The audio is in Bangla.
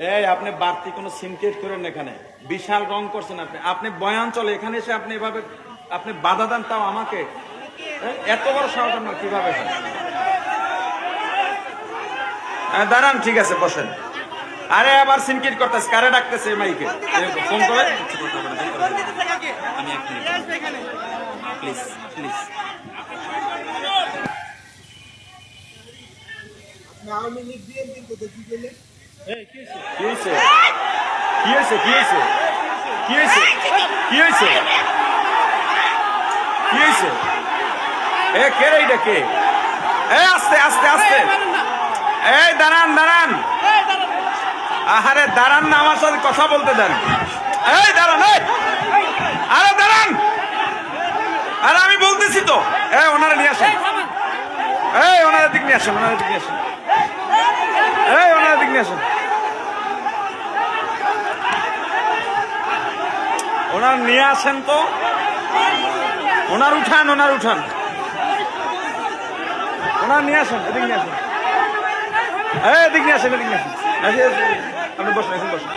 এই আপনি বাড়তি কোনো সিনকেট করেন এখানে, বিশাল রং করছেন আপনি। আপনি বয়ান চলে, এখানে এসে আপনি এভাবে আপনি বাধা দেন, তাও আমাকে। এত বড় সাহস আপনার কিভাবে? দাঁড়ান, ঠিক আছে, বসেন। আরে আবার সিনকেট করতেছে, কারে ডাকতেছে মাইকে ফোন করে? আমি এক মিনিট, প্লিজ প্লিজ। কি হয়েছে? কি হয়েছে? কি হয়েছে? কি হয়েছে? কি হয়েছে? কি হয়েছে? এ কে রে? এটা কে? এ আস্তে আস্তে আস্তে, এই দাঁড়ান দাঁড়ান, আরে দাঁড়ান না, আমার সাথে কথা বলতে দেন। এই দাঁড়ান, আরে দাঁড়ান, আরে আমি বলতেছি তো। ওনারা নিয়ে আসেন, ওনারা দিক নিয়ে আসেন, ওনারা দিক নিয়ে আসেন, ওনারা দিক নিয়ে আসেন, ওনার নিয়ে আসেন তো, ওনার উঠান, ওনার উঠান, ওনার নিয়ে আসেন, এদিক নিয়ে আসেন, এদিক নিয়ে আসেন, এদিক নিয়ে আসেন। আপনি বসেন, এখন বসেন।